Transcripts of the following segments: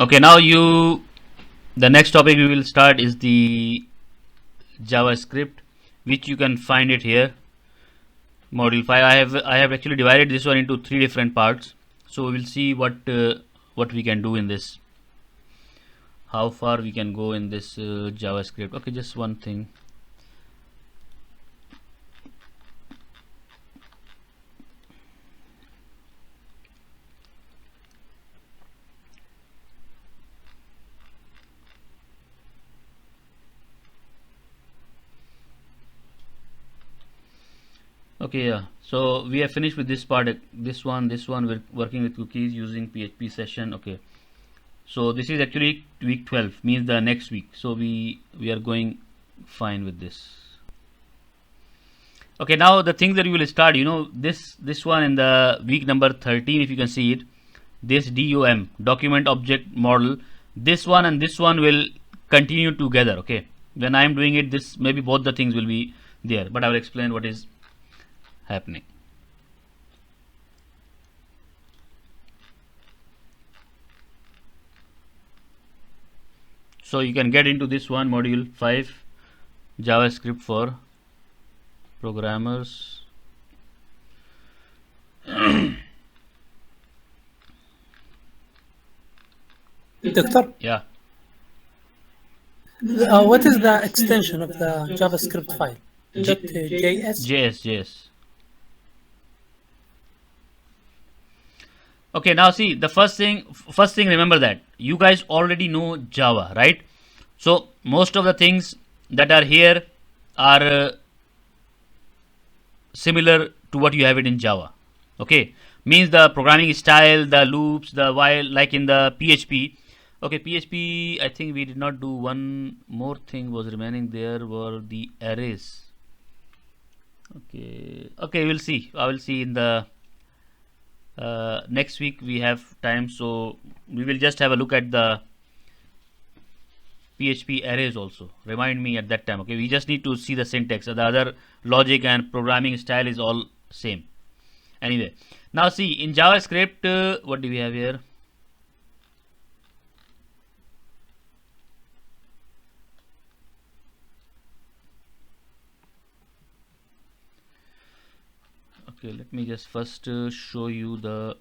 Okay, now the next topic we will start is the JavaScript, which you can find it here, module 5. I have actually divided this one into 3 different parts, so we will see what we can do in this, how far we can go in this JavaScript. Okay, just one thing. Okay, yeah, so we have finished with this part. This one we're working with cookies using PHP session. Okay, so this is actually week 12, means the next week, so we are going fine with this. Okay, now the things that we will start, this one in the week number 13, if you can see it, this DOM, document object model, this one and this one will continue together. Okay, when I am doing it, this maybe both the things will be there, but I will explain what is happening. So you can get into this one, module 5, JavaScript for programmers. Doctor? Yeah. What is the extension of the JavaScript file? JS? JS. Okay, now see, the first thing, remember that you guys already know Java, right? So most of the things that are here are similar to what you have it in Java. Okay, means the programming style, the loops, the while, like in the PHP. Okay, PHP, I think we did not do one more thing was remaining there, were the arrays. Okay, we'll see. I will see in the next week we have time, so we will just have a look at the PHP arrays also. Remind me at that time. Okay, we just need to see the syntax. The other logic and programming style is all same. Anyway, now see in JavaScript, what do we have here? Okay, let me just first show you the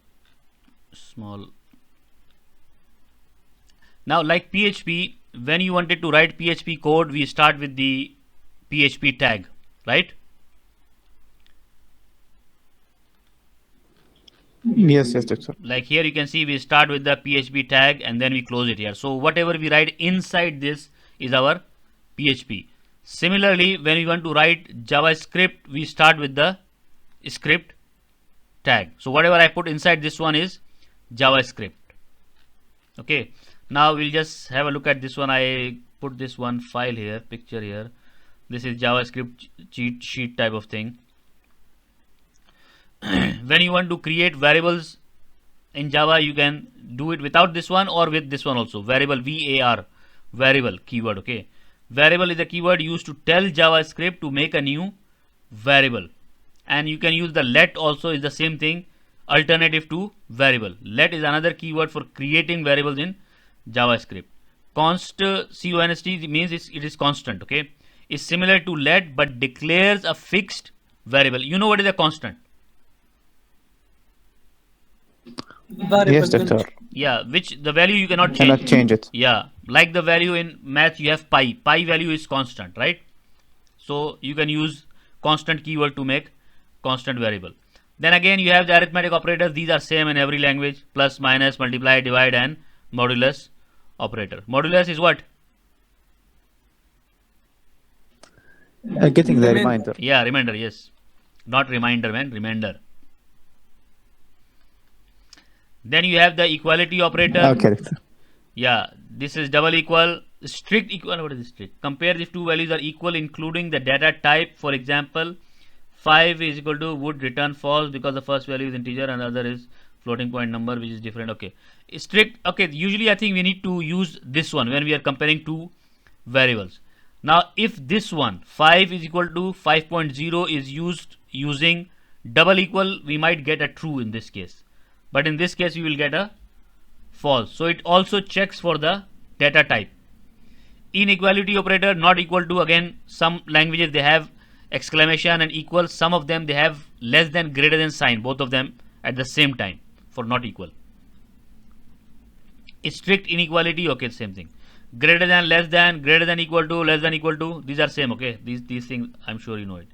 small. Now, like PHP, when you wanted to write PHP code, we start with the PHP tag, right? Yes, doctor. Like here you can see we start with the PHP tag and then we close it here. So whatever we write inside this is our PHP. Similarly, when we want to write JavaScript, we start with the script tag. So whatever I put inside this one is JavaScript. Okay, now we'll just have a look at this one. I put this one file here, picture here. This is JavaScript cheat sheet type of thing. When you want to create variables in Java, you can do it without this one or with this one also. Variable, VAR, variable keyword. Okay, variable is a keyword used to tell JavaScript to make a new variable. And you can use the let also, is the same thing, alternative to variable. Let is another keyword for creating variables in JavaScript. Const, const means it is constant. Okay, is similar to let but declares a fixed variable. You know what is a constant? Yes, doctor. Yeah, which the value you cannot change. Cannot change it. Yeah, like the value in math you have pi. Pi value is constant, right? So you can use constant keyword to make constant variable. Then again you have the arithmetic operators. These are same in every language: plus, minus, multiply, divide, and modulus operator. Modulus is what? Getting the reminder. Yeah, reminder. Yes, not reminder, man. Reminder. Then you have the equality operator. Okay. Yeah, this is double equal, strict equal. What is strict? Compare if two values are equal, including the data type. For example, 5 is equal to would return false because the first value is integer and the other is floating point number, which is different. Okay, strict. Okay, usually I think we need to use this one when we are comparing two variables. Now, if this one 5 is equal to 5.0 is used using double equal, we might get a true in this case. But in this case, we will get a false. So it also checks for the data type. Inequality operator, not equal to, again some languages they have exclamation and equal, some of them they have less than, greater than sign, both of them at the same time for not equal. Strict inequality, okay, same thing. Greater than, less than, greater than, equal to, less than, equal to, these are same, okay. These things I'm sure you know it.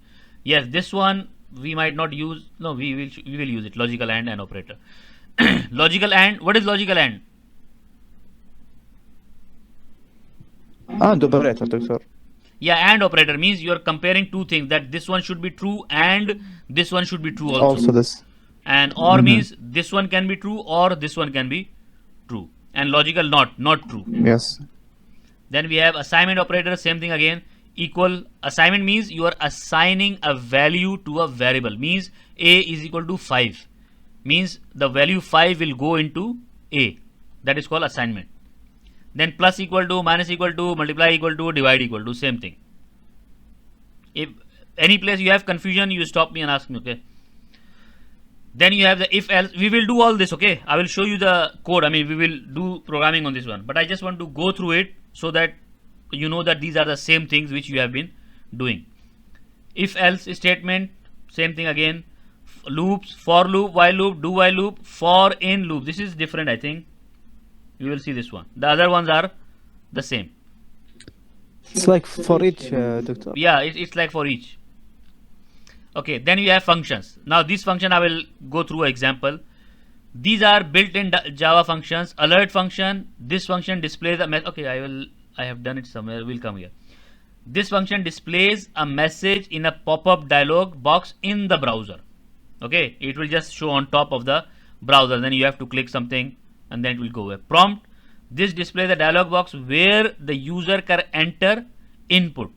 Yes, this one we might not use. No, we will use it. Logical and operator. Logical and, what is logical and? And operator, doctor. Yeah, and operator means you are comparing two things, that this one should be true and this one should be true also. Also this. And or means this one can be true or this one can be true. And logical not true. Yes. Then we have assignment operator, same thing again. Equal, assignment means you are assigning a value to a variable, means a is equal to 5, means the value 5 will go into a, that is called assignment. Then plus equal to, minus equal to, multiply equal to, divide equal to, same thing. If any place you have confusion, you stop me and ask me, okay. Then you have the if else. We will do all this, okay. I will show you the code. I mean, we will do programming on this one, but I just want to go through it so that you know that these are the same things which you have been doing. If else statement, same thing again. Loops, for loop, while loop, do while loop, for in loop. This is different, I think. You will see this one. The other ones are the same. It's like for each, doctor. Yeah, it's like for each. Okay, then you have functions. Now this function I will go through an example. These are built-in Java functions. Alert function. This function displays a message. Okay, I have done it somewhere. We'll come here. This function displays a message in a pop-up dialog box in the browser. Okay, it will just show on top of the browser. Then you have to click something and then it will go away. Prompt. This displays a dialog box where the user can enter input.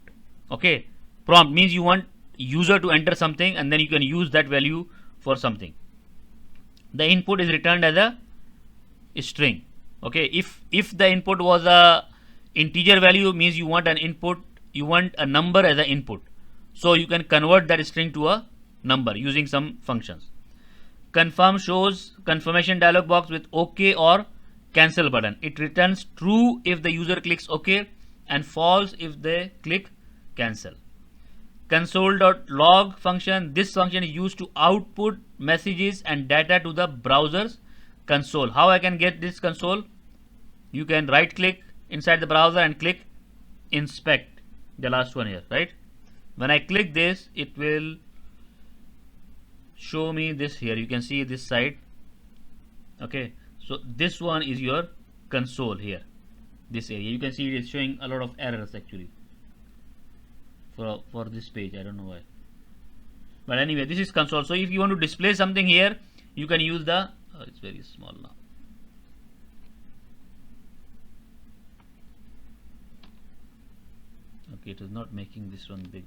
Okay, prompt means you want user to enter something and then you can use that value for something. The input is returned as a string. Okay, if the input was a integer value, means you want an input, you want a number as an input, so you can convert that string to a number using some functions. Confirm shows confirmation dialog box with OK or cancel button. It returns true if the user clicks OK and false if they click cancel. Console.log function. This function is used to output messages and data to the browser's console. How I can get this console? You can right click inside the browser and click inspect, the last one here, right? When I click this, it will show me this here. You can see this side. Okay, so this one is your console here. This area you can see it is showing a lot of errors actually for this page. I don't know why, but anyway, this is console. So if you want to display something here, you can use the it's very small now. Okay, it is not making this one big,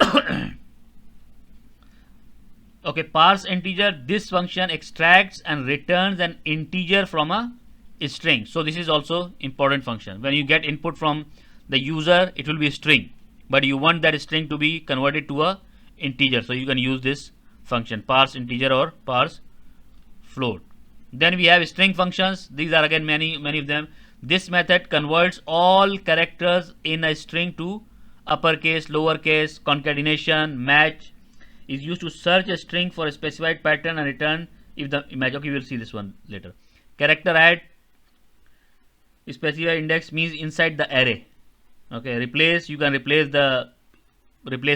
right? Okay, parse integer. This function extracts and returns an integer from a string. So this is also important function. When you get input from the user, it will be a string, but you want that string to be converted to a integer, so you can use this function, parse integer or parse float. Then we have string functions. These are again many of them. This method converts all characters in a string to uppercase, lowercase. Concatenation, match is used to search a string for a specified pattern and return if the image. Okay, we will see this one later. Character add, specify index means inside the array. Okay, replace, you can replace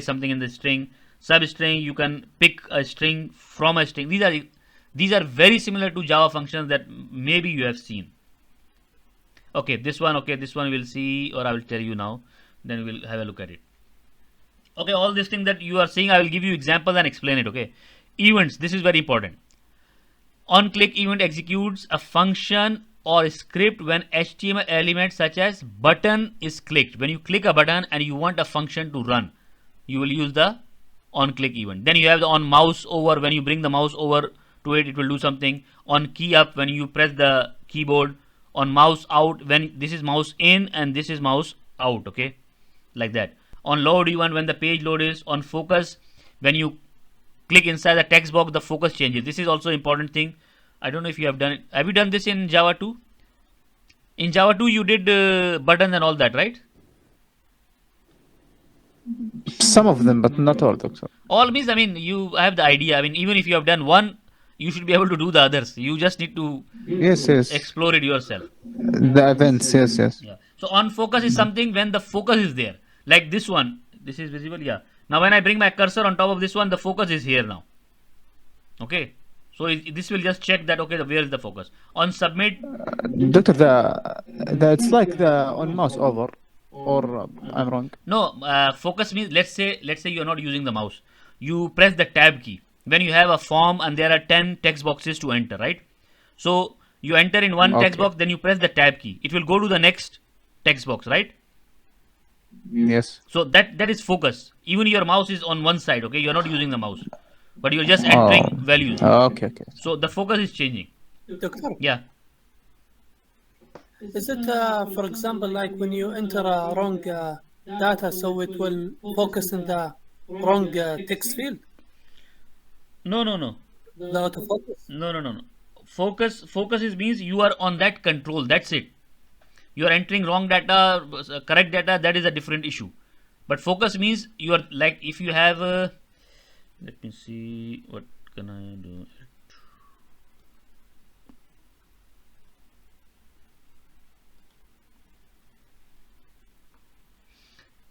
something in the string. Substring, you can pick a string from a string. These are very similar to Java functions that maybe you have seen. Okay, this one we'll see, or I will tell you now, then we'll have a look at it. Okay, all these things that you are seeing, I will give you examples and explain it. Okay, events, this is very important. On click event executes a function or a script when HTML element such as button is clicked. When you click a button and you want a function to run, you will use the on click event. Then you have the on mouse over. When you bring the mouse over to it, it will do something. On key up, when you press the keyboard. On mouse out, when this is mouse in and this is mouse out. Okay, like that. On load event, when the page load is. On focus, when you click inside the text box, the focus changes. This is also important thing. I don't know if you have done it. Have you done this in Java 2? In Java 2 you did buttons and all that, right? Some of them, but not all, Doctor. All means, I mean, you have the idea. I mean, even if you have done one, you should be able to do the others. You just need to Yes, yes. explore it yourself. The events, yes, yes. Yeah. So on focus is something when the focus is there. Like this one. This is visible, yeah. Now when I bring my cursor on top of this one, the focus is here now. Okay. So this will just check that, okay, where is the focus. On submit, Doctor, the it's like the on mouse over, or I'm wrong. no, focus means, let's say you're not using the mouse. You press the tab key. When you have a form and there are 10 text boxes to enter, right? So you enter in one text Okay. box, then you press the tab key. It will go to the next text box, right? Yes. So that is focus. Even your mouse is on one side, okay? You're not using the mouse, but you're just entering Oh. values. Okay, okay. So the focus is changing. Doctor, Yeah. is it, for example, like when you enter a wrong data, so it will focus in the wrong text field, No, no, no. the autofocus? No. Focus is means you are on that control. That's it. You are entering wrong data, correct data. That is a different issue. But focus means you are like, if you have a, let me see, what can I do?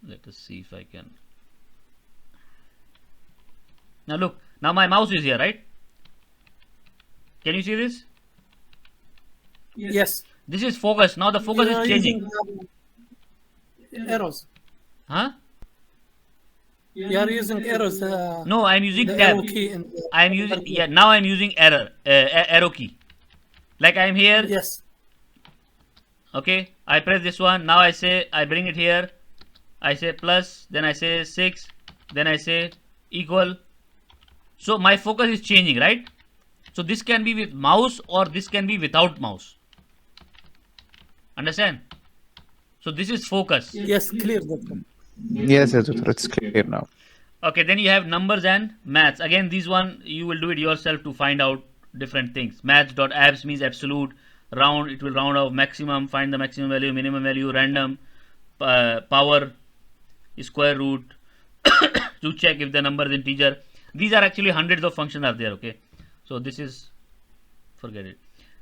Let us see if I can. Now look, now my mouse is here, right? Can you see this? Yes. This is focus. Now the focus You are is changing. using arrows. Huh? You are using arrows. No, I'm using the tab. arrow key in the I'm using, yeah, now I'm using arrow key. Like I'm here, Yes. okay, I press this one, now I say, I bring it here, I say plus, then I say 6, then I say equal. So my focus is changing, right? So this can be with mouse or this can be without mouse. Understand? So this is focus. Yes, clear, Doctor. Yes, yes, Doctor. It's clear now. Okay, then you have numbers and maths. Again, these one you will do it yourself to find out different things. Maths.abs means absolute, round, it will round off maximum, find the maximum value, minimum value, random, power, square root, to check if the number is integer. These are actually hundreds of functions are there, okay? So this is, forget it.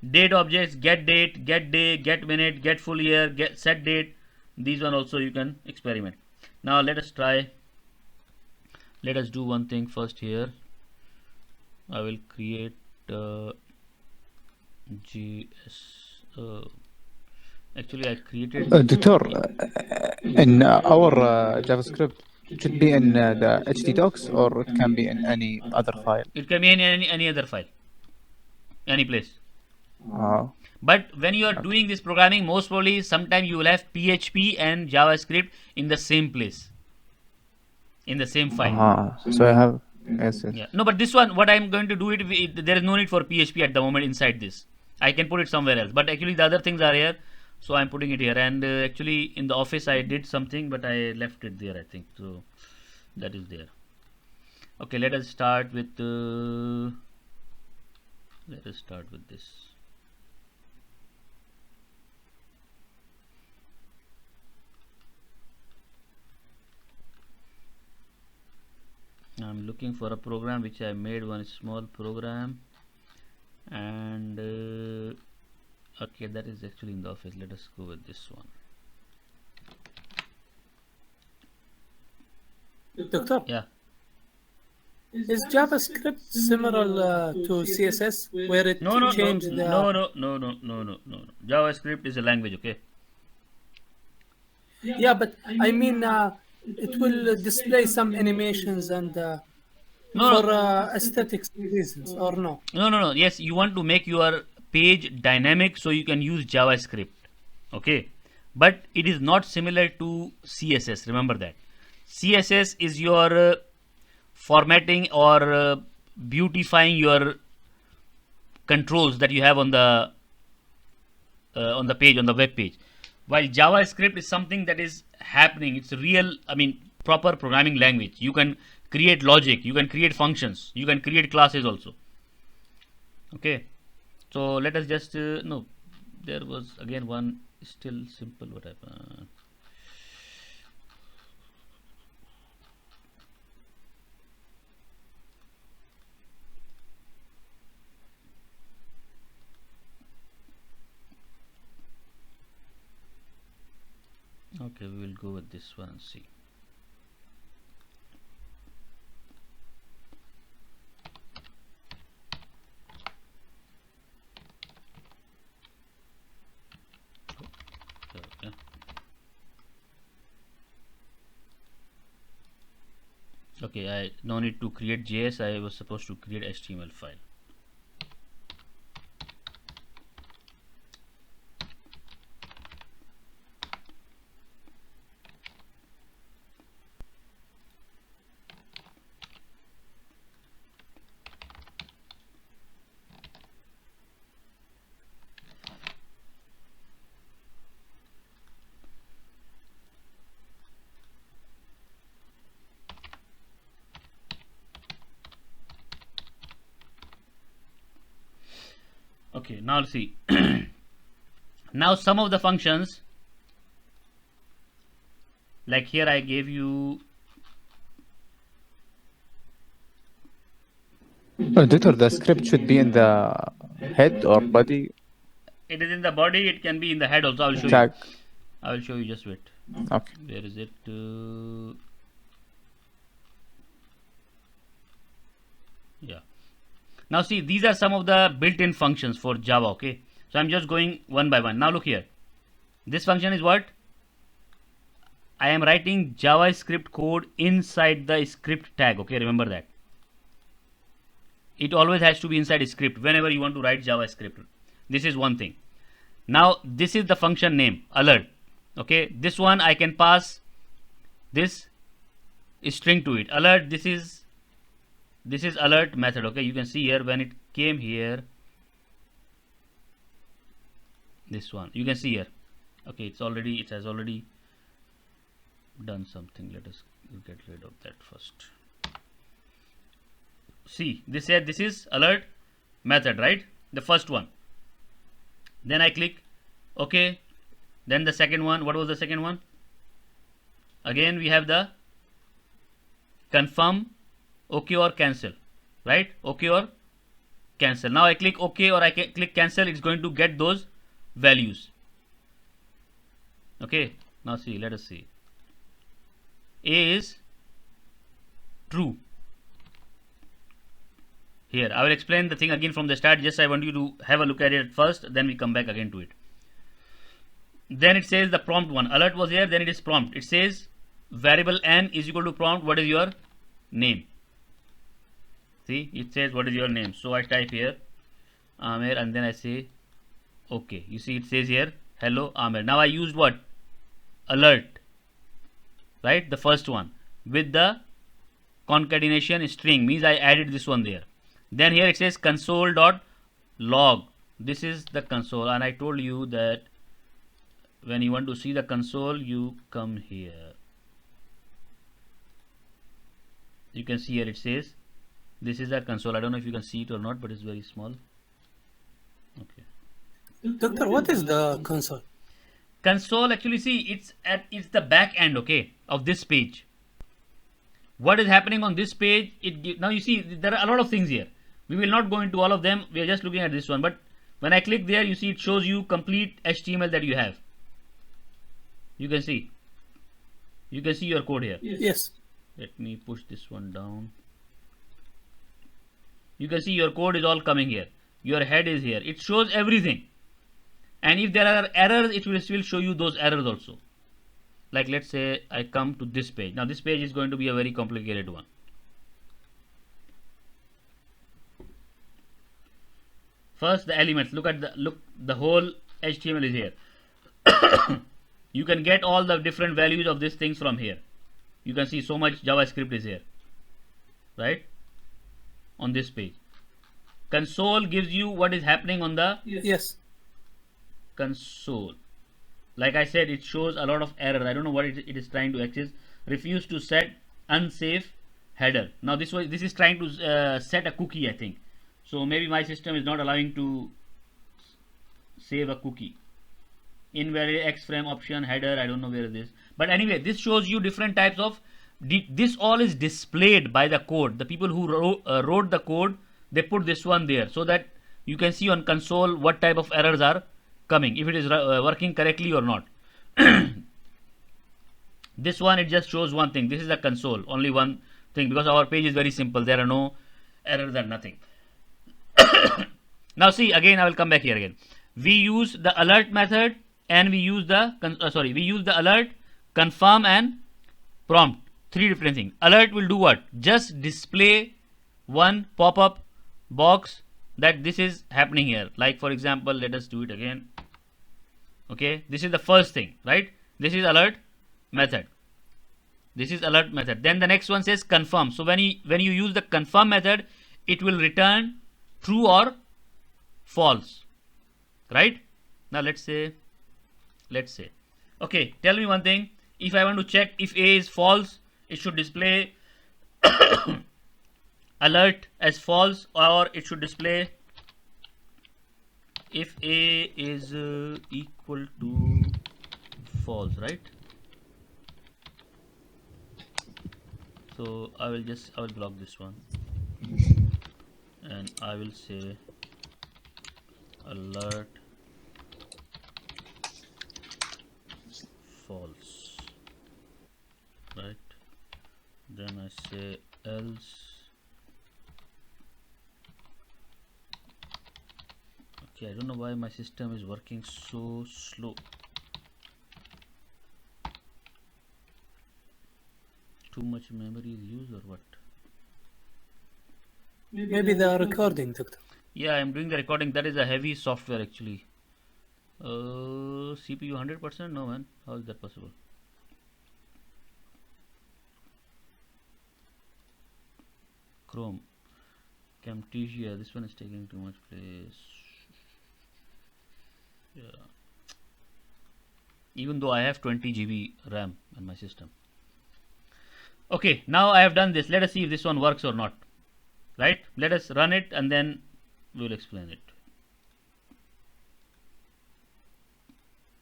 Date objects, get date, get day, get minute, get full year, get set date. These one also you can experiment. Now let us try. Let us do one thing first here. I will create GS. Actually, I created. Doctor, in our JavaScript, it should be in the htdocs, or it can be in any other file. It can be in any other file, any place. Oh. But when you are doing this programming, most probably sometime you will have PHP and JavaScript in the same place, in the same file. So I have, yes, yes. Yeah. No, but this one, what I'm going to do there is no need for PHP at the moment inside this. I can put it somewhere else. But actually the other things are here, so I'm putting it here. And actually in the office I did something, but I left it there, I think. So that is there. Okay, let us start with this. I'm looking for a program which I made, one small program, and okay, that is actually in the office. Let us go with this one. Doctor, Yeah. is JavaScript similar to CSS, where it No. changed the... No. JavaScript is a language, okay? Yeah, but I mean, it will display some animations and No. for aesthetics reasons, or no? No. Yes, you want to make your page dynamic, so you can use JavaScript, okay? But it is not similar to CSS. Remember that. CSS is your formatting or beautifying your controls that you have on the page, on the web page. While JavaScript is something that is happening, it's real, I mean, proper programming language. You can create logic, you can create functions, you can create classes also. Okay. So let us just no, there was again one still simple. What happened? Okay, we will go with this one and see. Okay. Okay, I no need to create JS. I was supposed to create HTML file. Okay, now see. Now some of the functions, like here I gave you. Editor, the script should be in the head or body It is in the body. It can be in the head also. I will show tag. you. I will show you. Just wait. Okay. Where is it? Yeah. Now see, these are some of the built-in functions for Java. Okay. So I'm just going one by one. Now look here. This function is what? I am writing JavaScript code inside the script tag. Okay, remember that. It always has to be inside script whenever you want to write JavaScript. This is one thing. Now this is the function name, alert. Okay, this one I can pass this string to it. Alert, this is alert method. Okay, you can see here when it came here, this one you can see here. Okay, it has already done something. Let us get rid of that first. See, this said this is alert method, right? The first one. Then I click OK. Then the second one, what was the second one? Again we have the confirm, OK or cancel, right? OK or cancel. Now I click OK or I click cancel. It's going to get those values. Okay, now see, let us see. A is true. Here I will explain the thing again from the start. Just I want you to have a look at it first, then we come back again to it. Then it says the prompt one. Alert was here, then it is prompt. It says variable n is equal to prompt. What is your name? See, it says what is your name. So I type here Amir and then I say OK. You see it says here hello Amir. Now I used what? Alert, right? The first one with the concatenation string, means I added this one there. Then here it says console.log. This is the console, and I told you that when you want to see the console, you come here. You can see here it says this is the console. I don't know if you can see it or not, but it's very small. Okay. Doctor, what is the console? Console, actually, see, it's the back end, okay, of this page. What is happening on this page? Now you see there are a lot of things here. We will not go into all of them. We are just looking at this one. But when I click there, you see it shows you complete HTML that you have. You can see. You can see your code here. Yes. Let me push this one down. You can see your code is all coming here. Your head is here. It shows everything. And if there are errors, it will show you those errors also. Like let's say I come to this page. Now this page is going to be a very complicated one. First the elements. Look at the whole HTML is here. You can get all the different values of these things from here. You can see so much JavaScript is here, right? On this page. Console gives you what is happening on the Yes. console. Like I said, it shows a lot of error. I don't know what it is trying to access. Refuse to set unsafe header. Now this is trying to set a cookie, I think. So maybe my system is not allowing to save a cookie. Invalid X frame option header, I don't know where it is, but anyway, this shows you different types of this all is displayed by the code. The people who wrote the code, they put this one there so that you can see on console what type of errors are coming, if it is working correctly or not. This one, it just shows one thing. This is the console, only one thing, because our page is very simple. There are no errors and nothing. Now see, again I will come back here again. We use the alert method and we use the alert, confirm and prompt. Three different things. Alert will do what? Just display one pop-up box that this is happening here. Like for example, let us do it again. Okay, this is the first thing, right? This is alert method. This is alert method. Then the next one says confirm. So when you use the confirm method, it will return true or false, right? Now let's say, okay, tell me one thing. If I want to check if A is false, it should display alert as false, or it should display if A is equal to false, right? So I will block this one and I will say alert false, right? Then I say else. Okay, I don't know why my system is working so slow. Too much memory is used or what? Maybe the recording, Doctor. Yeah, I'm doing the recording. That is a heavy software actually. CPU 100%? No man, how is that possible? Chrome, Camtasia, this one is taking too much place. Yeah. Even though I have 20 GB RAM in my system. Okay, now I have done this. Let us see if this one works or not. Right? Let us run it and then we will explain it.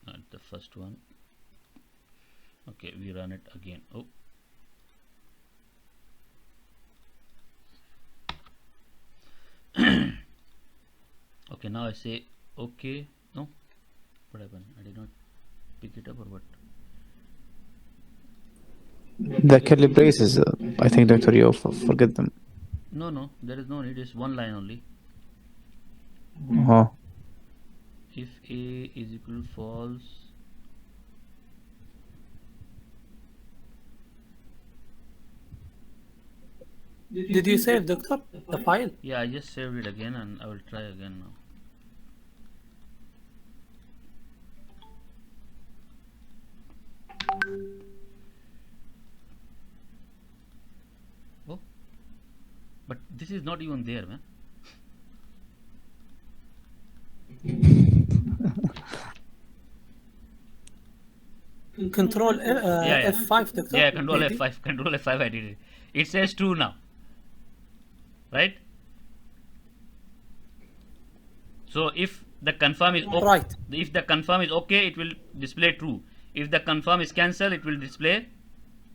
Not the first one. Okay, we run it again. Oh. Okay, now I say okay. No, what happened? I did not pick it up or what? The curly braces, I think, Doctor, you forget them. No, there is no need. It's one line only. Oh. If A is equal to false, Did you save, Doctor, the file? yeah, I just saved it again and I will try again now. Oh, but this is not even there, man. Control Yeah. F5, Doctor. Yeah, control maybe? F5, control F5 I did it. It says true now. Right? So if the confirm is okay, Right. if the confirm is okay, it will display true. If the confirm is cancelled, it will display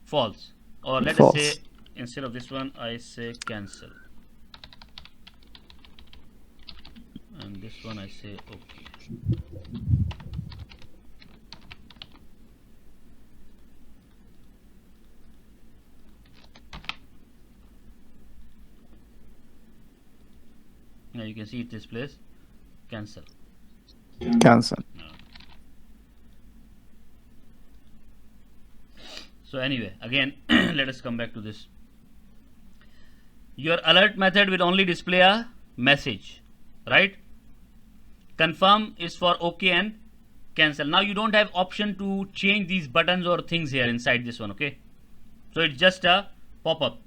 false. Or let us say, instead of this one, I say cancel. And this one I say okay. Now you can see it displays cancel. Cancel. So anyway, again, let us come back to this. Your alert method will only display a message, right? Confirm is for OK and cancel. Now you don't have option to change these buttons or things here inside this one, okay? So it's just a pop-up.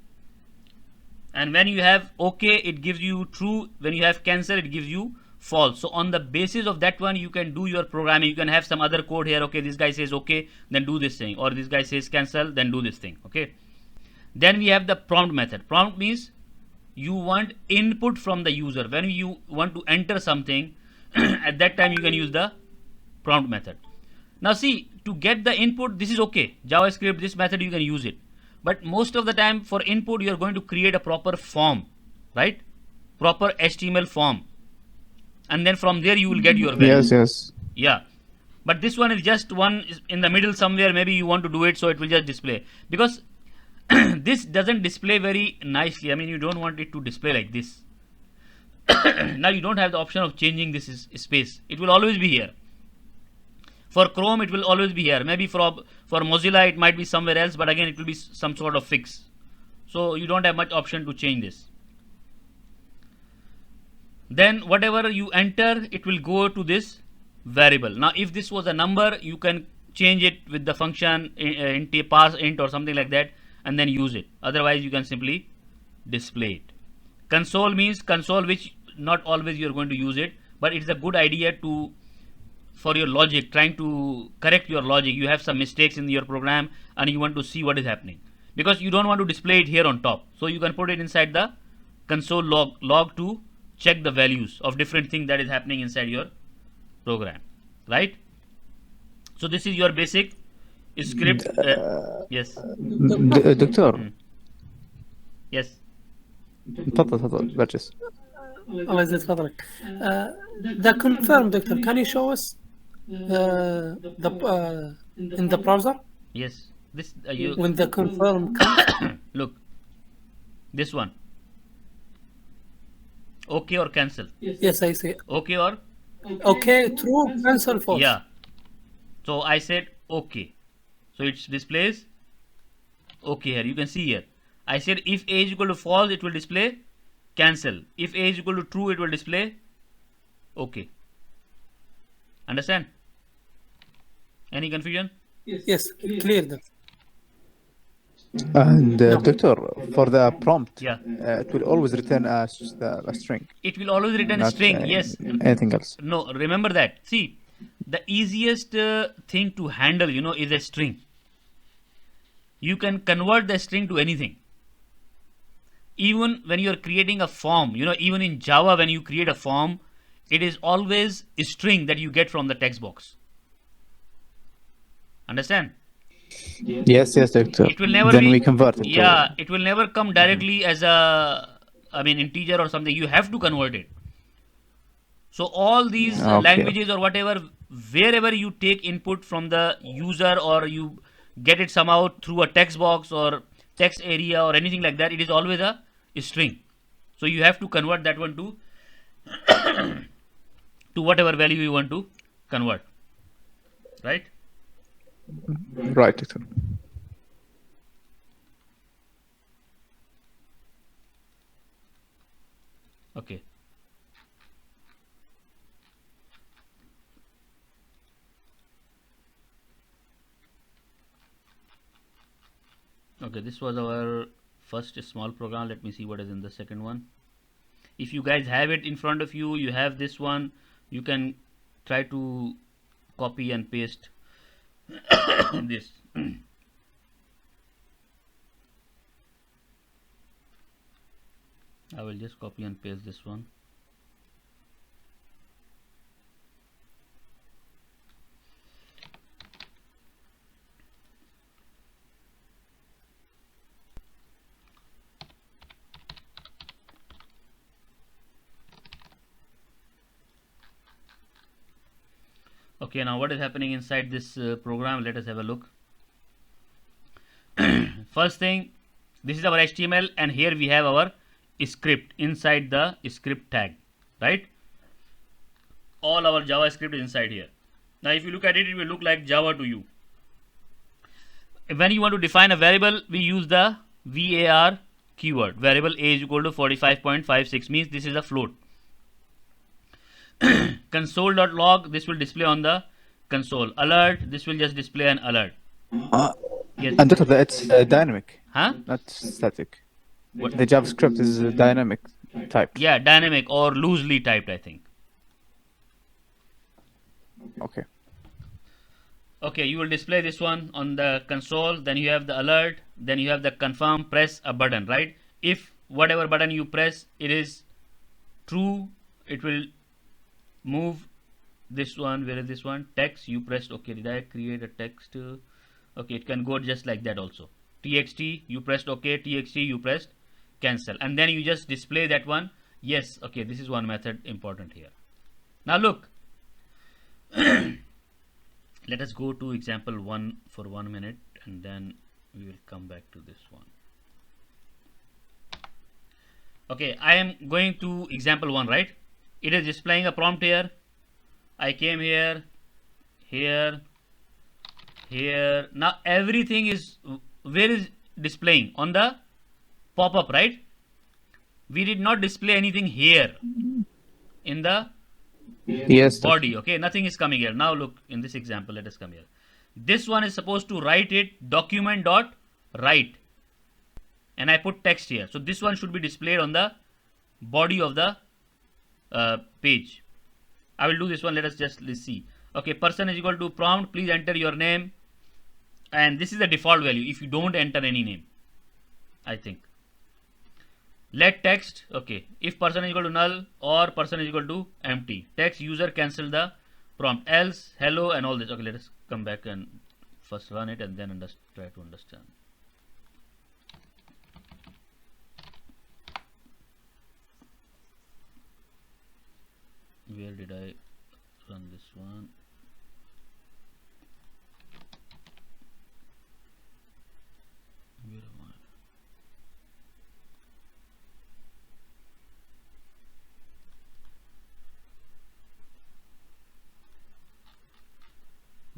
And when you have OK, it gives you true. When you have cancel, it gives you false. So on the basis of that one, you can do your programming. You can have some other code here. Okay, this guy says OK, then do this thing. Or this guy says cancel, then do this thing. Okay. Then we have the prompt method. Prompt means you want input from the user. When you want to enter something, At that time you can use the prompt method. Now see, to get the input, this is okay. JavaScript, this method you can use it. But most of the time for input you are going to create a proper form, right? Proper HTML form. And then from there you will get your value. Yes. Yeah. But this one is just one in the middle somewhere. Maybe you want to do it so it will just display. Because this doesn't display very nicely. I mean, you don't want it to display like this. Now you don't have the option of changing this space. It will always be here. For Chrome, it will always be here. Maybe for Mozilla, it might be somewhere else, but again, it will be some sort of fix. So you don't have much option to change this. Then whatever you enter, it will go to this variable. Now, if this was a number, you can change it with the function int pass int or something like that, and then use it. Otherwise, you can simply display it. Console means console, which not always you are going to use it, but it's a good idea to for your logic, trying to correct your logic. You have some mistakes in your program and you want to see what is happening, because you don't want to display it here on top. So you can put it inside the console log to check the values of different things that is happening inside your program, right? So this is your basic script. Yes. دكتور Yes. تفضل برجس. الله يزيد فضلك. The confirm, doctor, can you show us in the browser? Yes. This When the confirm comes. look, this one. Okay or cancel? Yes, I see. Okay or? Okay, true, cancel, false. Yeah. So I said okay. So it displays okay here. You can see here. I said if A is equal to false, it will display cancel. If A is equal to true, it will display okay. Understand? Any confusion? Yes, clear that. And doctor, for the prompt, Yeah. it will always return a string. It will always return a Not, string. Yes. Anything else? No, remember that. See, the easiest thing to handle, is a string. You can convert the string to anything. Even when you are creating a form, even in Java, when you create a form, it is always a string that you get from the text box. Understand? Yes, doctor. It will never then be, we convert it. Yeah, it will never come directly as integer or something. You have to convert it. So all these languages or whatever, wherever you take input from the user or you get it somehow through a text box or text area or anything like that, it is always a string. So you have to convert that one to to whatever value you want to convert. Right? Right, doctor. Okay. Okay, this was our first small program. Let me see what is in the second one. If you guys have it in front of you, you have this one, you can try to copy and paste this. I will just copy and paste this one. Okay, now what is happening inside this program? Let us have a look. First thing, this is our HTML and here we have our script inside the script tag, right? All our JavaScript is inside here. Now if you look at it, it will look like Java to you. When you want to define a variable, we use the var keyword. Variable a is equal to 45.56 means this is a float. Console.log, this will display on the console. Alert, this will just display an alert. Yes. And doctor, it's dynamic, Huh? not static. The JavaScript is dynamic type. Yeah, dynamic or loosely typed, I think. Okay. Okay, you will display this one on the console, then you have the alert, then you have the confirm, press a button, right? If whatever button you press, it is true, it will move this one. Where is this one? Text. You pressed OK. Did I create a text? Okay, it can go just like that also. TXT, you pressed OK. TXT, you pressed cancel, and then you just display that one. Yes, okay, this is one method important here. Now look, let us go to example 1 for 1 minute, and then we will come back to this one. Okay, I am going to example 1, right? It is displaying a prompt here. I came here, here, here. Now everything is, where is displaying? On the pop-up, right? We did not display anything here in the Yes. body. Okay, nothing is coming here. Now look, in this example, let us come here. This one is supposed to write it document dot write, and I put text here. So this one should be displayed on the body of the page. I will do this one. Let us just see. Okay, person is equal to prompt. Please enter your name, and this is the default value if you don't enter any name, I think. Let text, okay, if person is equal to null or person is equal to empty. Text user cancel the prompt, else hello and all this. Okay, let us come back and first run it and then try to understand. Where did I run this one? Where am I?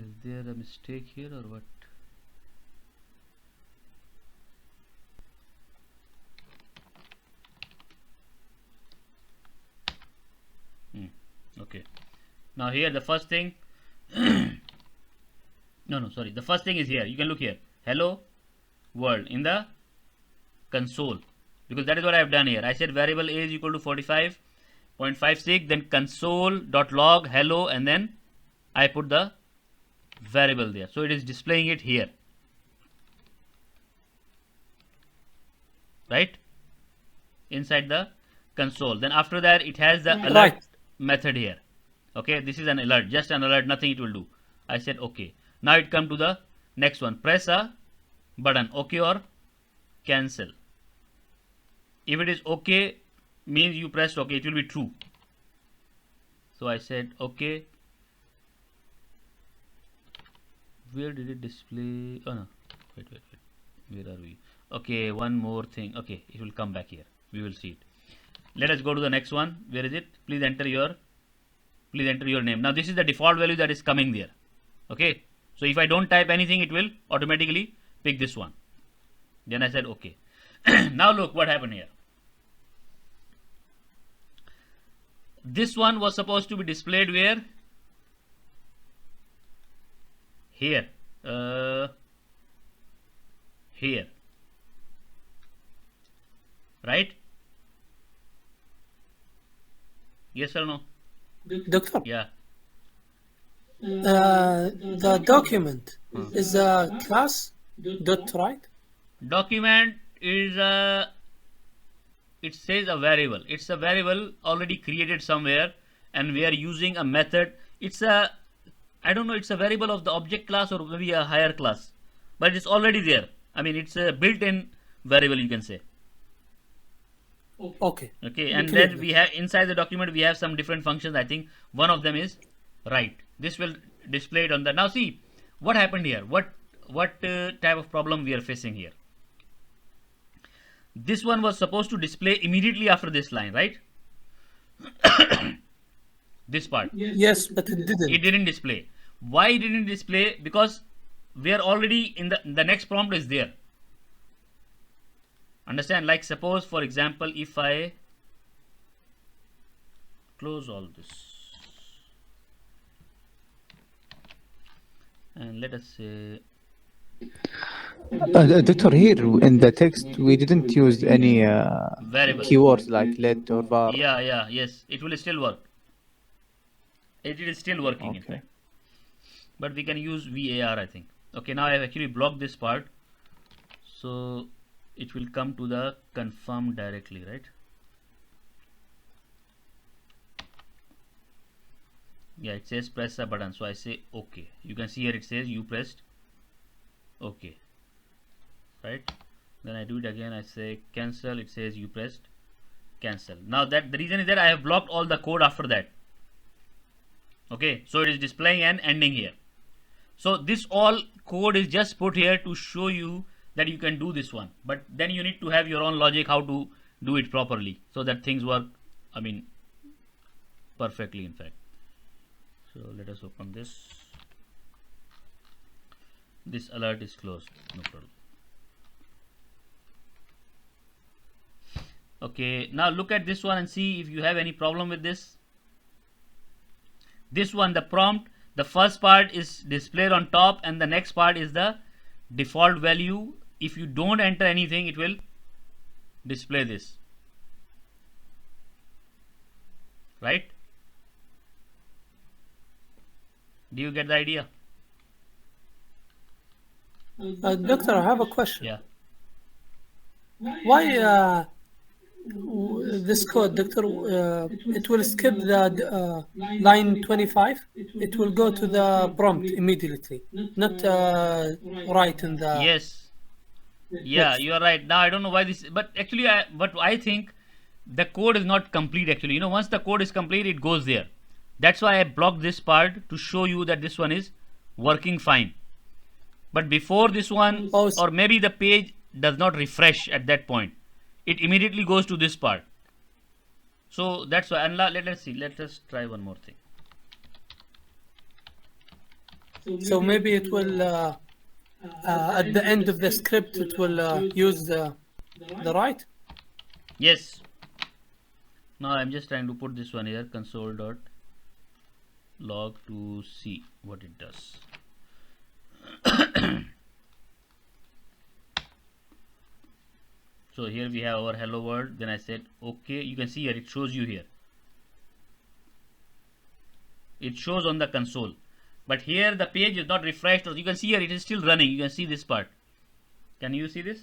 Is there a mistake here or what? Okay. Now here the first thing. no, sorry. The first thing is here. You can look here. Hello world in the console, because that is what I have done here. I said variable a is equal to 45.56, then console.log hello, and then I put the variable there. So it is displaying it here, right, inside the console. Then after that it has the alert method here. Okay, this is an alert, just an alert, nothing it will do. I said okay. Now it come to the next one. Press a button, okay or cancel. If it is okay, means you pressed okay, it will be true. So I said okay. Where did it display? Oh no, wait, where are we? Okay, one more thing. Okay, it will come back here, we will see it. Let us go to the next one. Where is it? Please enter your name. Now this is the default value that is coming there. Okay, so if I don't type anything, it will automatically pick this one. Then I said okay. Now look what happened here. This one was supposed to be displayed where? Here. Here. Right? Yes or no? Doctor, Yeah. the document is a class dot right? Document is a, it says a variable. It's a variable already created somewhere, and we are using a method. It's a, I don't know, it's a variable of the object class or maybe a higher class, but it's already there. I mean, it's a built-in variable, you can say. Okay. Okay, and then we have inside the document we have some different functions. I think one of them is write. This will display it on the. Now see what happened here. What type of problem we are facing here. This one was supposed to display immediately after this line, right? This part. Yes, but it didn't. It didn't display. Why it didn't display? Because we are already in the next prompt is there. Understand? Like suppose for example, if I close all this and let us say Doctor, here in the text we didn't use any variable keywords like let or var. Yes, it will still work. It is still working, in fact. But we can use var, I think. Okay, now I have actually blocked this part, so it will come to the confirm directly, right? Yeah, it says press a button, so I say okay. You can see here it says you pressed okay, right? Then I do it again, I say cancel, it says you pressed cancel. Now that the reason is that I have blocked all the code after that. Okay, so it is displaying an ending here. So this all code is just put here to show you that you can do this one, but then you need to have your own logic how to do it properly so that things work, I mean, perfectly in fact. So let us open this. This alert is closed, no problem. Okay, now look at this one and see if you have any problem with this. This one, the prompt, the first part is displayed on top and the next part is the default value. If you don't enter anything, it will display this, right? Do you get the idea? Doctor, I have a question. Yeah. Why this code, Doctor, it will skip the line 25? It will go to the prompt immediately, not right in the... Yes. Yeah, you are right. Now I don't know why this, but actually, I think the code is not complete. Actually, you know, once the code is complete, it goes there. That's why I blocked this part to show you that this one is working fine. But before this one, or maybe the page does not refresh at that point, it immediately goes to this part. So that's why. And let's see. Let us try one more thing. So maybe it will at the end of the script it will use the right. Yes. Now I'm just trying to put this one here, console.log to see what it does. So here we have our hello world. Then I said okay. You can see here it shows you here. It shows on the console, but here the page is not refreshed. Or you can see here it is still running. You can see this part. Can you see this?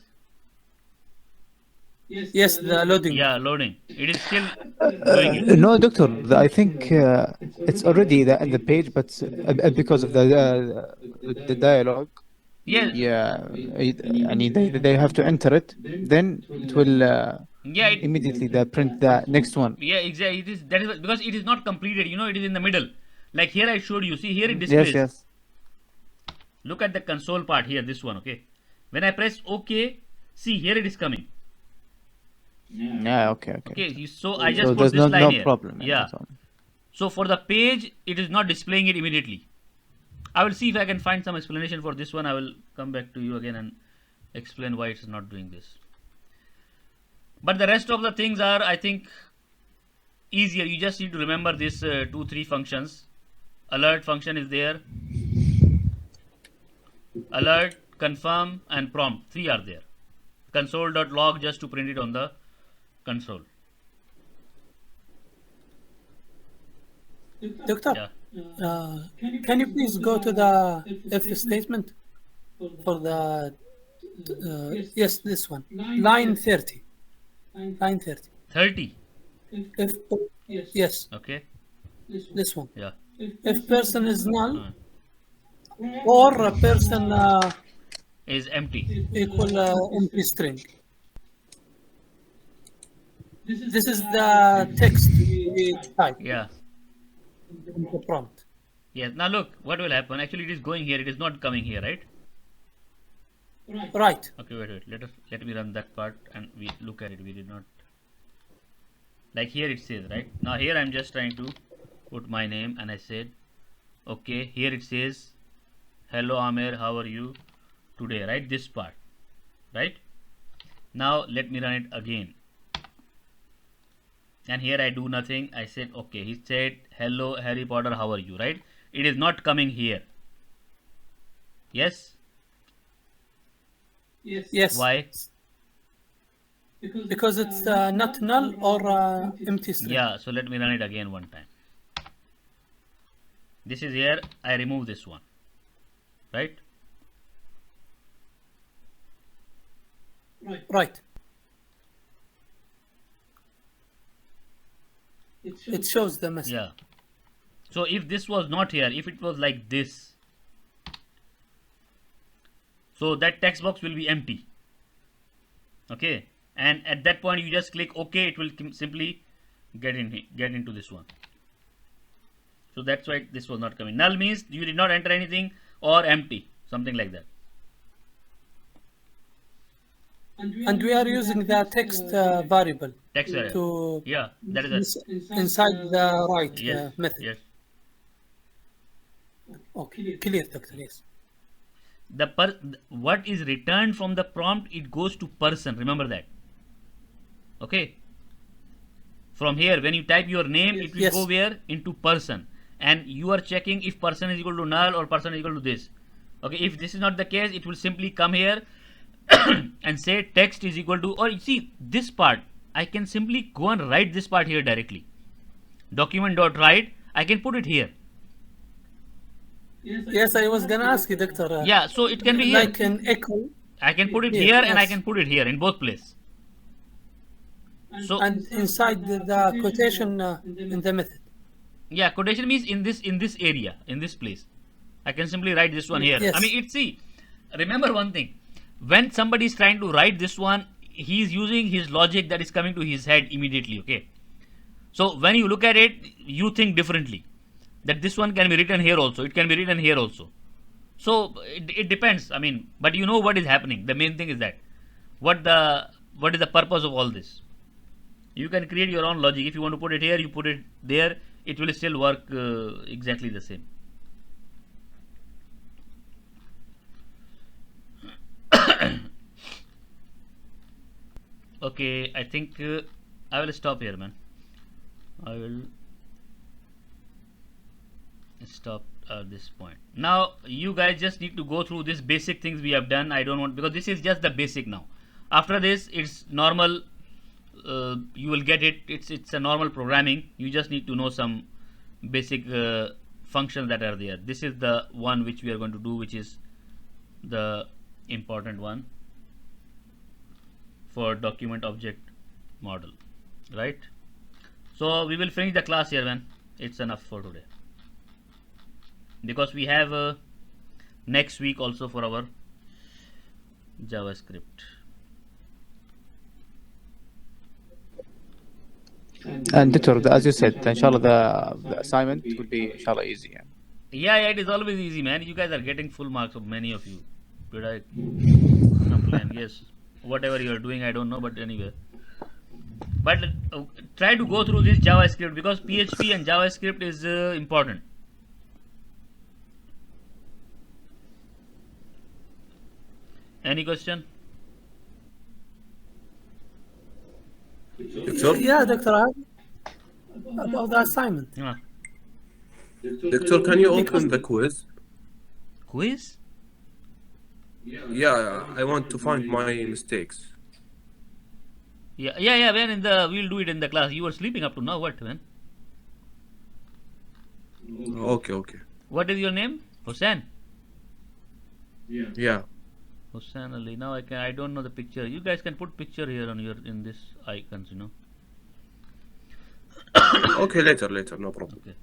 Yes, the loading. Yeah, loading. It is still doing it. No, doctor, I think it's already the page, but because of the dialogue. Yes. Yeah, and they have to enter it. Then it will Yeah. immediately print the next one. Yeah, exactly. It is that is because it is not completed. You know, it is in the middle. Like here I showed you. See here it displays. Yes. Look at the console part here. This one. Okay. When I press OK, see here it is coming. Yeah. Okay. Okay. So I just put there's this line no here. problem. Yeah. So for the page, it is not displaying it immediately. I will see if I can find some explanation for this one. I will come back to you again and explain why it's not doing this. But the rest of the things are, I think, easier. You just need to remember this 2-3 functions. Alert function is there. Alert, confirm, and prompt. 3 are there. Console.log just to print it on the console. Doctor, Yeah. can you please go to the if statement for the yes, this one, line 30. Line 30. 30. If yes, Okay. this one. Yeah. If person is null or a person Is empty. equal empty string. This is the text we type Yeah. in the prompt. Yes. Now look, what will happen? Actually, it is going here. It is not coming here, right? Right. Okay, wait. Let me run that part and we look at it. We did not. Like here it says, right? Now here I'm just trying to put my name and I said, okay, here it says, hello Amir, how are you today, right? This part, right? Now let me run it again. And here I do nothing. I said, okay, he said, hello Harry Potter, how are you, right? It is not coming here. Yes? Yes. Why? Because it's not null or empty string. Yeah, so let me run it again one time. This is here, I remove this one, right? Right. It shows the message. Yeah. So if this was not here, if it was like this, so that text box will be empty. Okay, and at that point you just click OK. It will simply get into this one. So that's why this was not coming. Null means you did not enter anything, or empty, something like that. And we are using the text variable Text variable. to Yeah, that is inside the right yes, method. yes. Okay, clear, Doctor. Yes. What is returned from the prompt, it goes to person. Remember that. Okay. From here, when you type your name, it will Yes. go where? Into person. And you are checking if person is equal to null or person is equal to this. Okay, if this is not the case, it will simply come here and say text is equal to, or you see this part, I can simply go and write this part here directly. Document.write, I can put it here. Yes, I was gonna ask you, Doctor. Yeah, so it can be here. Like an echo. I can put it Yes, here and I yes. can put it here in both places. So And inside the quotation in the method. yeah, quotation means in this area, in this place. I can simply write this one here. Yes. I mean, remember one thing. When somebody is trying to write this one, he is using his logic that is coming to his head immediately. Okay. So when you look at it, you think differently. That this one can be written here also. It can be written here also. So it depends. I mean, but you know what is happening. The main thing is that what is the purpose of all this? You can create your own logic. If you want to put it here, you put it there. It will still work exactly the same. Okay, I think I will stop here, man. I will stop at this point. Now you guys just need to go through these basic things we have done. I don't want, because this is just the basic now. After this, it's normal. You will get it. It's a normal programming. You just need to know some basic functions that are there. This is the one which we are going to do, which is the important one for document object model, right? So we will finish the class here, man. It's enough for today, because we have next week also for our JavaScript. And Doctor, as you said, inshallah the assignment will be inshallah easy. Yeah, it is always easy, man. You guys are getting full marks of many of you. Did I complain? Yes. Whatever you are doing, I don't know, but anyway. But try to go through this JavaScript, because PHP and JavaScript is important. Any question? Doctor, Yeah, Doctor. About the assignment. Doctor, can you open the quiz? Quiz? Yeah, I want to find my mistakes. Yeah. When we'll do it in the class. You were sleeping up to now. What, man? Okay. What is your name? Hussein. Yeah. Hussein Ali. Now I don't know the picture. You guys can put picture here on in this icons, you know. Okay, later, no problem. Okay.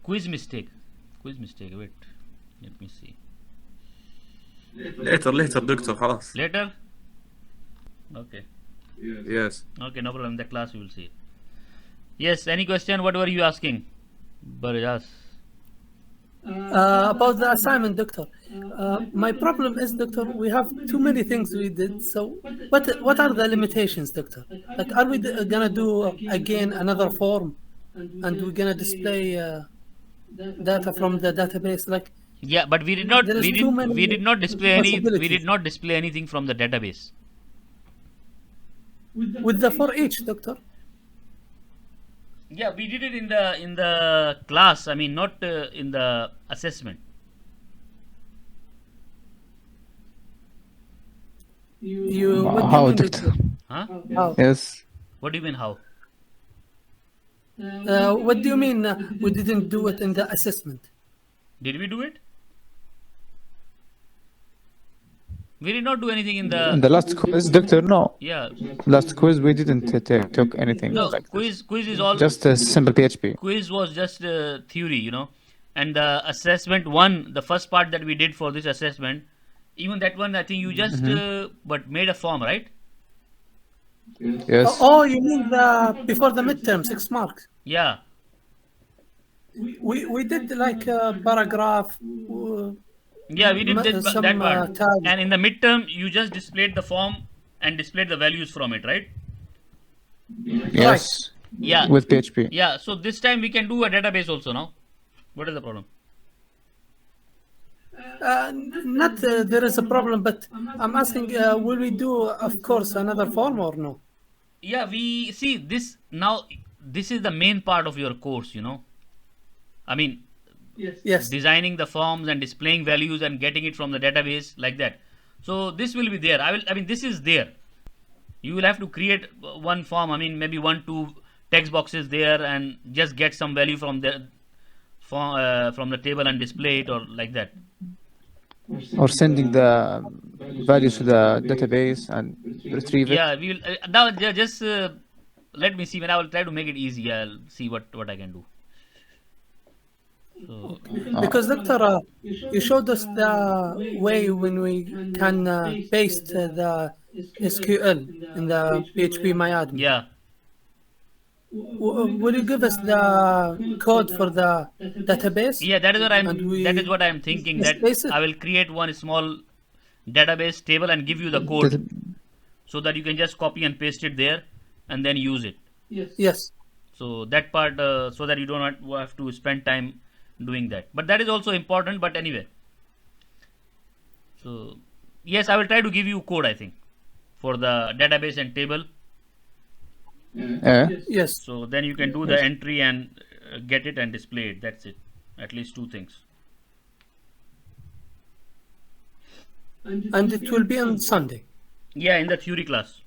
Quiz mistake. Wait. Let me see. Later, Doctor, خلاص. Later? Okay. Yes. Okay, no problem. In the class you will see. Yes, any question? What were you asking? Barjas. About the assignment, Doctor. My problem is, Doctor, we have too many things we did. So, what are the limitations, Doctor? Like, are we gonna do again another form, and we're gonna display data from the database? Like, Yeah, but we did not There is we too did many we did not display any we possibilities. did not display anything from the database. with the for each, Doctor. Yeah, we did it in the class. I mean, not in the assessment. What do How, you mean, Doctor? Huh? How? Yes. What do you mean how? What do you mean we didn't do it in the assessment? Did we do it? We did not do anything in In the the last quiz, Doctor, no. yeah. Last quiz, we didn't took anything No, like this. quiz is all Just a simple PHP. quiz was just theory, you know, and the assessment one, the first part that we did for this assessment, even that one, I think you just but made a form, right? Yes. Oh, you mean the before the midterm, 6 marks? Yeah, We did like a paragraph. yeah, we did Some that part, tags. and in the midterm, you just displayed the form and displayed the values from it, right? Yes. Yeah, With PHP. yeah. So this time we can do a database also now. What is the problem? Not there is a problem, but I'm asking, will we do, of course, another form or no? Yeah, we see this now. This is the main part of your course, you know. I mean, Yes. designing the forms and displaying values and getting it from the database like that. So this will be there. I mean, this is there. You will have to create one form. I mean, maybe 1-2 text boxes there, and just get some value from from the table and display it, or like that. Or sending the values to the database and retrieve it. Yeah, we will now just let me see. When I will try to make it easy, I'll see what I can do. So Because Doctor, you showed us the way when we can paste the SQL in the PHP MyAdmin. yeah, Will you give us the code for the database? yeah, that is what I'm. And we That is what I'm thinking. That space it? I will create one small database table and give you the code, so that you can just copy and paste it there, and then use it. Yes. So that part, so that you do not have to spend time doing that. But that is also important. But anyway, so yes, I will try to give you code, I think, for the database and table. Yes. So then you can do the entry and get it and display it. That's it. At least 2 things. And it will be on Sunday. Yeah, in the theory class.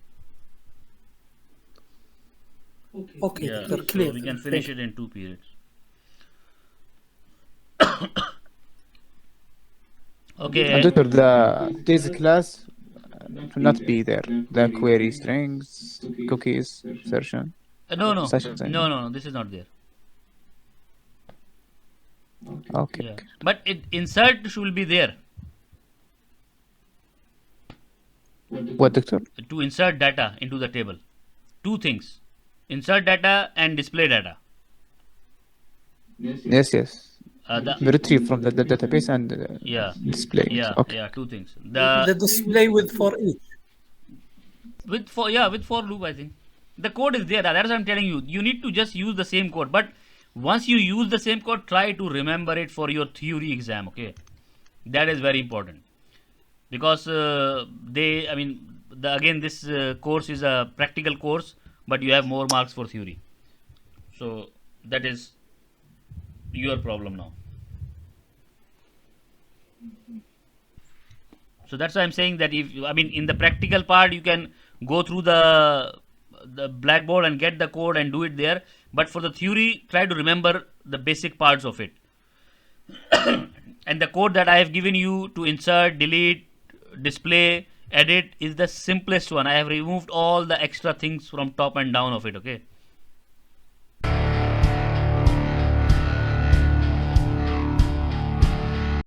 Okay, Yeah, Doctor, clear. so we can finish it in 2 periods. Okay. And Doctor, the basic class will not be there. The query strings, cookies, session. No, Sessions, I mean. no. This is not there. Okay. Yeah, but insert should be there What, Doctor? to insert data into the table. 2 things: insert data and display data. Yes. We retrieve from the database and Yeah, display it. yeah, Okay. yeah. 2 things. The display with for each. With for loop, I think the code is there. That's what I'm telling you. You need to just use the same code. But once you use the same code, try to remember it for your theory exam. Okay, that is very important, because again, this course is a practical course, but you have more marks for theory. So that is your problem now. So that's why I'm saying that in the practical part, you can go through the blackboard and get the code and do it there. But for the theory, try to remember the basic parts of it. And the code that I have given you to insert, delete, display, edit is the simplest one. I have removed all the extra things from top and down of it. Okay.